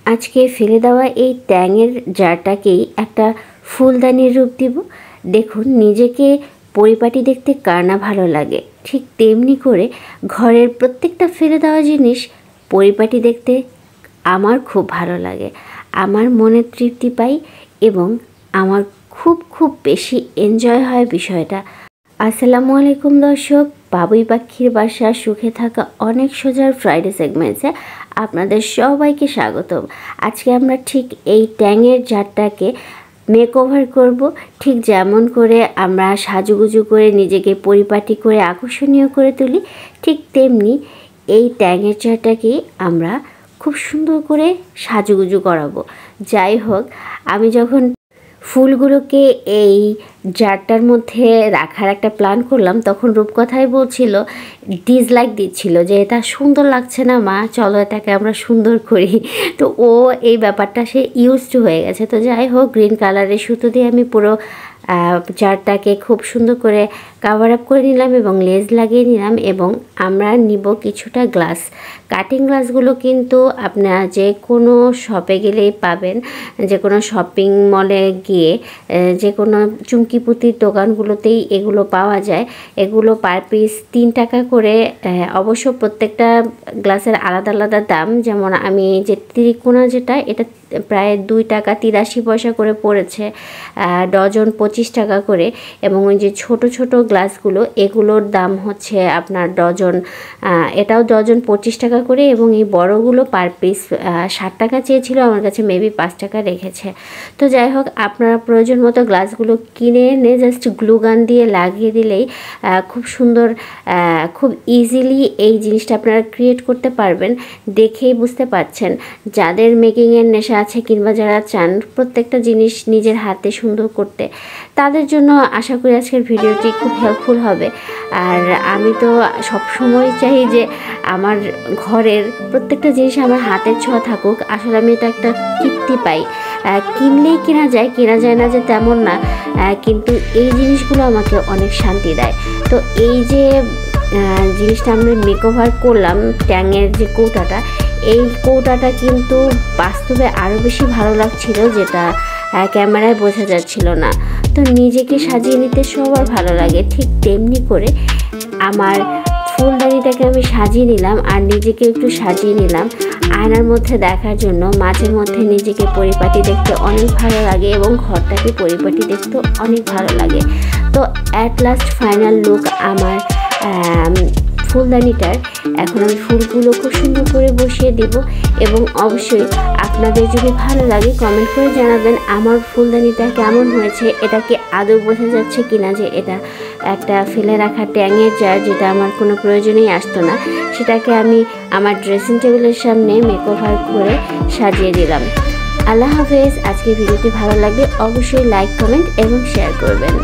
আজকে ফেলে দেওয়া এই ট্যাঙের জারটাকেই একটা ফুলদানির রূপ দিব। দেখুন, নিজেকে পরিপাটি দেখতে কার না ভালো লাগে, ঠিক তেমনি করে ঘরের প্রত্যেকটা ফেলে দেওয়া জিনিস পরিপাটি দেখতে আমার খুব ভালো লাগে। আমার মনে তৃপ্তি পাই এবং আমার খুব বেশি এনজয় হয় বিষয়টা। আসসালামু আলাইকুম দর্শক, বাবুই পাখির বাসা সুখে থাকা অনেক সোজার ফ্রাইডে সেগমেন্টসে আপনাদের সবাইকে স্বাগতম। আজকে আমরা ঠিক এই ট্যাঙের জারটাকে মেকওভার করব, ঠিক যেমন করে আমরা সাজুগুজু করে নিজেকে পরিপাটি করে আকর্ষণীয় করে তুলি, ঠিক তেমনি এই ট্যাঙের জারটাকেই আমরা খুব সুন্দর করে সাজুগুজু করাবো। যাই হোক, আমি যখন ফুলগুলোকে এই জারটার মধ্যে রাখার একটা প্ল্যান করলাম, তখন রূপকথাই বলছিল, ডিসলাইক দিচ্ছিল যে এটা সুন্দর লাগছে না মা, চলো এটাকে আমরা সুন্দর করি। তো ও এই ব্যাপারটা সে ইউজড হয়ে গেছে। তো যাই হোক, গ্রিন কালারের সুতো দিয়ে আমি পুরো জারটাকে খুব সুন্দর করে কাভার আপ করে নিলাম এবং লেজ লাগিয়ে নিলাম। এবং আমরা নিব কিছুটা গ্লাস। কাটিং গ্লাসগুলো কিন্তু আপনারা যে কোনো শপে গেলেই পাবেন, যে কোনো শপিং মলে গিয়ে যে কোনো চুমকি পুঁতির দোকানগুলোতেই এগুলো পাওয়া যায়। এগুলো পার পিস 3 টাকা করে। অবশ্য প্রত্যেকটা গ্লাসের আলাদা আলাদা দাম। যেমন আমি যে ত্রিকোণা যেটা, এটা প্রায় 2 টাকা 83 পয়সা করে পড়েছে, ডজন 25 টাকা করে। এবং ওই যে ছোট ছোট গ্লাসগুলো, এগুলোর দাম হচ্ছে আপনার ডজন, এটাও ডজন 25 টাকা করে। এবং এই বড়গুলো পার পিস 60 টাকা চেয়েছিল, আমার কাছে মেবি 5 টাকা রেখেছে। তো যাই হোক, আপনারা প্রয়োজন মতো গ্লাসগুলো কিনে এনে জাস্ট গ্লু গান দিয়ে লাগিয়ে দিলেই খুব সুন্দর, খুব ইজিলি এই জিনিসটা আপনারা ক্রিয়েট করতে পারবেন। দেখেই বুঝতে পারছেন, যাদের মেকিংয়ের নেশা আছে কিংবা যারা চান প্রত্যেকটা জিনিস নিজের হাতে সুন্দর করতে, তাদের জন্য আশা করি আজকের ভিডিওটি খুব হেল্পফুল হবে। আর আমি তো সবসময় চাই যে আমার ঘরের প্রত্যেকটা জিনিস আমার হাতের ছোঁয়া থাকুক। আসলে আমি এটা একটা তৃপ্তি পাই। কিনলেই কেনা যায় না যে তেমন না, কিন্তু এই জিনিসগুলো আমাকে অনেক শান্তি দেয়। তো এই যে জিনিসটা আমরা মেকওভার করলাম, ট্যাঙের যে কৌটাটা, এই কৌটাটা কিন্তু বাস্তবে আরও বেশি ভালো লাগছিল, যেটা ক্যামেরায় বোঝা যাচ্ছিল না। তো নিজেকে সাজিয়ে নিতে সবার ভালো লাগে, ঠিক তেমনি করে আমার ফুলদানিটাকে আমি সাজিয়ে নিলাম আর নিজেকে একটু সাজিয়ে নিলাম আয়নার মধ্যে দেখার জন্য। মাঝে মধ্যে নিজেকে পরিপাটি দেখতে অনেক ভালো লাগে এবং ঘরটাকে পরিপাটি দেখতে অনেক ভালো লাগে। তো অ্যাট লাস্ট ফাইনাল লুক আমার ফুলদানিটার। এখন আমি ফুলগুলো খুব সুন্দর করে বসিয়ে দেব। এবং অবশ্যই আপনাদের যদি ভালো লাগে কমেন্ট করে জানাবেন আমার ফুলদানিটা কেমন হয়েছে। এটা কি আদৌ বোঝা যাচ্ছে কিনা যে এটা একটা ফেলে রাখা ট্যাঙের জার, যেটা আমার কোনো প্রয়োজনেই আসতো না, সেটাকে আমি আমার ড্রেসিং টেবিলের সামনে মেকওভার করে সাজিয়ে দিলাম। আল্লাহ হাফেজ। আজকে ভিডিওটি ভালো লাগলে অবশ্যই লাইক, কমেন্ট এবং শেয়ার করবেন।